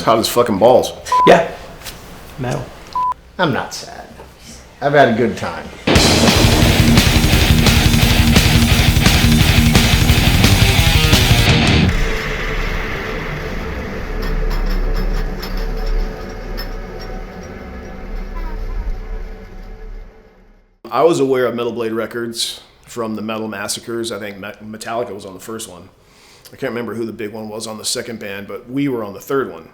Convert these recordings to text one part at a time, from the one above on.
hot as fucking balls. Yeah. Metal. I'm not sad. I've had a good time. I was aware of Metal Blade Records from the Metal Massacres. I think Metallica was on the first one. I can't remember who the big one was on the second band, but we were on the third one.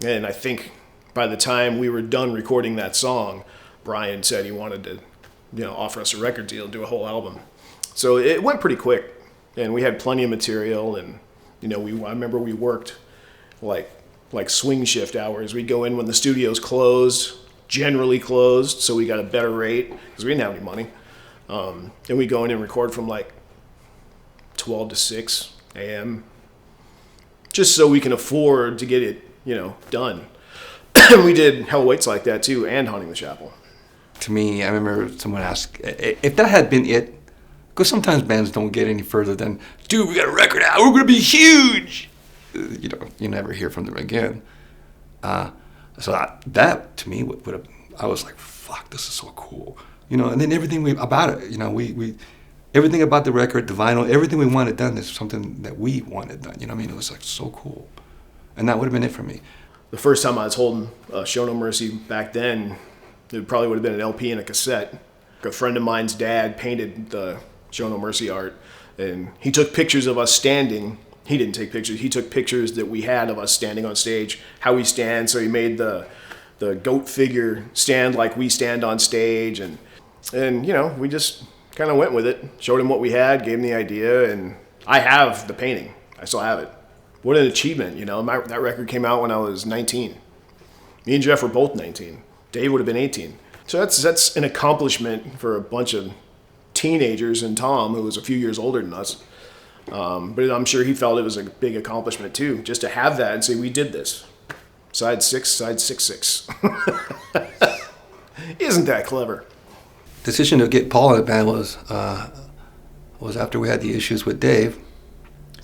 And I think by the time we were done recording that song, Brian said he wanted to, offer us a record deal, do a whole album. So it went pretty quick, and we had plenty of material. And I remember we worked like swing shift hours. We'd go in when the studios closed, generally closed, so we got a better rate because we didn't have any money. And we go in and record from like 12 to 6 a.m. just so we can afford to get it, done. We did Hell Waits like that too, and Haunting the Chapel. To me, I remember someone asked if that had been it, because sometimes bands don't get any further than, dude, we got a record out, we're gonna be huge. You never hear from them again. So that to me would have, I was like, fuck, this is so cool. And then everything about it, we everything about the record, the vinyl, everything we wanted done is something that we wanted done. It was like so cool. And that would have been it for me. The first time I was holding Show No Mercy back then, it probably would have been an LP and a cassette. A friend of mine's dad painted the Show No Mercy art, and he took pictures of us standing. He didn't take pictures. He took pictures that we had of us standing on stage, how we stand. So he made the goat figure stand like we stand on stage. And we just kind of went with it. Showed him what we had, gave him the idea, and I have the painting. I still have it. What an achievement, that record came out when I was 19. Me and Jeff were both 19. Dave would have been 18. So that's an accomplishment for a bunch of teenagers, and Tom, who was a few years older than us. But I'm sure he felt it was a big accomplishment too, just to have that and say, we did this. Side 6, side 6. Isn't that clever? Decision to get Paul in the band was after we had the issues with Dave.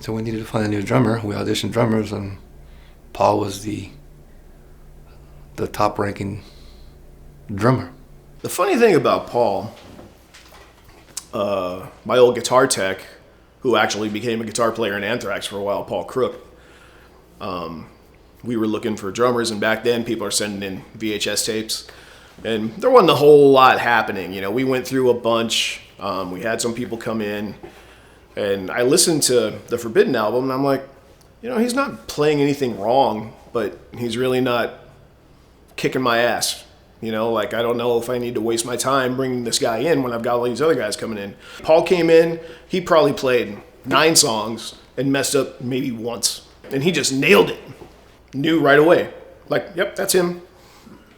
So we needed to find a new drummer. We auditioned drummers, and Paul was the top-ranking drummer. The funny thing about Paul, my old guitar tech, who actually became a guitar player in Anthrax for a while, Paul Crook, we were looking for drummers, and back then people are sending in VHS tapes, and there wasn't a whole lot happening. We went through a bunch. We had some people come in, and I listened to the Forbidden album, and I'm like, he's not playing anything wrong, but he's really not kicking my ass. I don't know if I need to waste my time bringing this guy in when I've got all these other guys coming in. Paul came in, he probably played 9 songs and messed up maybe once. And he just nailed it. Knew right away. Like, yep, that's him.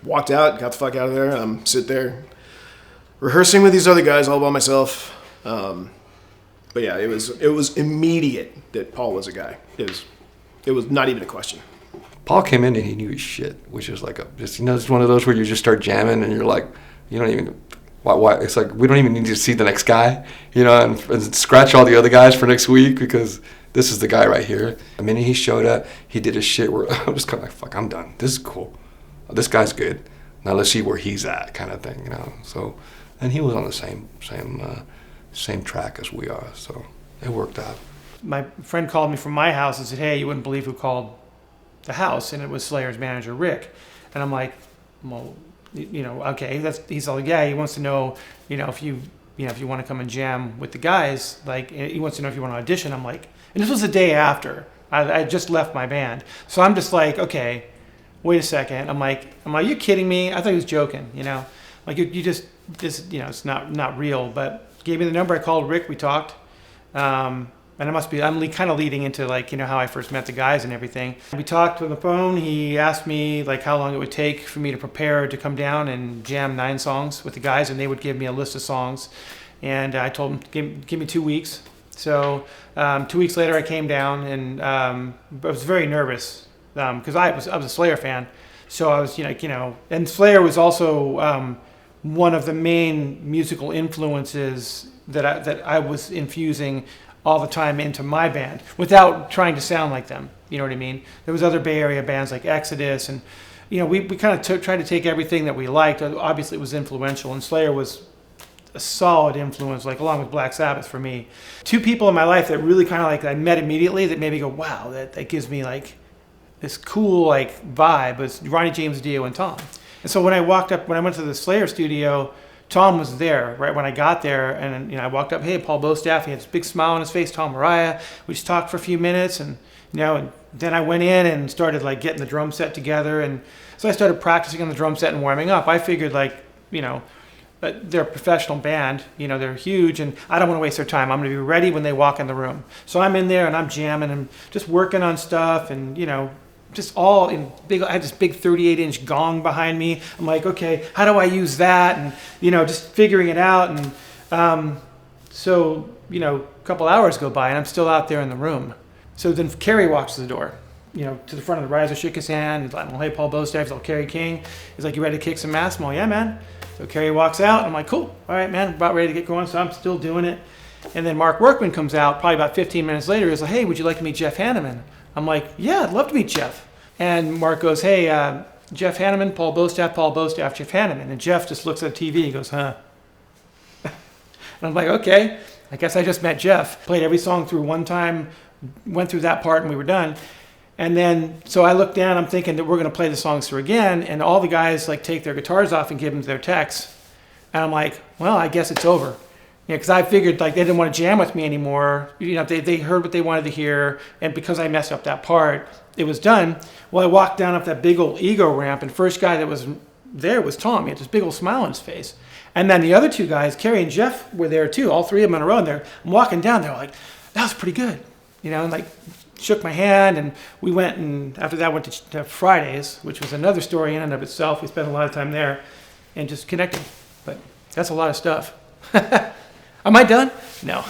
Walked out, got the fuck out of there. I'm sit there rehearsing with these other guys all by myself. But yeah, it was immediate that Paul was a guy. It was not even a question. Paul came in and he knew his shit, which is like it's one of those where you just start jamming and you're like, you don't even, why? It's like we don't even need to see the next guy, and scratch all the other guys for next week because this is the guy right here. The minute he showed up, he did his shit where I was kind of like, fuck, I'm done. This is cool. This guy's good. Now let's see where he's at, kind of thing, So, and he was on the same track as we are, so it worked out. My friend called me from my house and said, hey, you wouldn't believe who called the house, and it was Slayer's manager, Rick. And I'm like, well, okay, he's like, yeah, he wants to know, if you want to come and jam with the guys, like, he wants to know if you want to audition. I'm like, and this was the day after. I just left my band. So I'm just like, okay, wait a second. I'm like, you kidding me? I thought he was joking, Like, you just it's not real. But gave me the number, I called Rick, we talked. And I'm kind of leading into how I first met the guys and everything. We talked on the phone. He asked me how long it would take for me to prepare to come down and jam 9 songs with the guys, and they would give me a list of songs. And I told him, give me 2 weeks. So 2 weeks later I came down, and I was very nervous because I was a Slayer fan. So I was, and Slayer was also one of the main musical influences that I was infusing all the time into my band without trying to sound like them. You know what I mean? There was other Bay Area bands like Exodus, and we kind of tried to take everything that we liked. Obviously, it was influential, and Slayer was a solid influence, like along with Black Sabbath for me. Two people in my life that really kind of like I met immediately that made me go, wow, that gives me like this cool like vibe was Ronnie James Dio and Tom. And so when I went to the Slayer studio, Tom was there right when I got there, and I walked up, hey, Paul Bostaph. He had this big smile on his face. Tom Araya. We just talked for a few minutes, and and then I went in and started like getting the drum set together, and so I started practicing on the drum set and warming up. I figured like they're a professional band, they're huge, and I don't want to waste their time. I'm going to be ready when they walk in the room. So I'm in there and I'm jamming and just working on stuff, and just all in big. I had this big 38-inch gong behind me. I'm like, okay, how do I use that? And just figuring it out. And so a couple hours go by, and I'm still out there in the room. So then Kerry walks to the door, to the front of the riser, shook his hand. He's like, well, hey, Paul Bostaph. He's like, Kerry King. He's like, you ready to kick some ass? I'm like, yeah, man. So Kerry walks out. I'm like, cool. All right, man. About ready to get going. So I'm still doing it. And then Mark Workman comes out probably about 15 minutes later. He's like, hey, would you like to meet Jeff Hanneman? I'm like, yeah, I'd love to meet Jeff. And Mark goes, hey, Jeff Hanneman, Paul Bostaph, Jeff Hanneman. And Jeff just looks at the TV and goes, huh? And I'm like, okay, I guess I just met Jeff. Played every song through one time, went through that part, and we were done. And then, so I look down, I'm thinking that we're going to play the songs through again, and all the guys like take their guitars off and give them their techs. And I'm like, well, I guess it's over. Because I figured like they didn't want to jam with me anymore. They heard what they wanted to hear, and because I messed up that part, it was done. Well, I walked down up that big old ego ramp, and first guy that was there was Tom. He had this big old smile on his face. And then the other two guys, Kerry and Jeff, were there too. All three of them in a row. And I'm walking down, they're like, that was pretty good. And like shook my hand, and we went, and after that went to Fridays, which was another story in and of itself. We spent a lot of time there and just connected. But that's a lot of stuff. Am I done? No.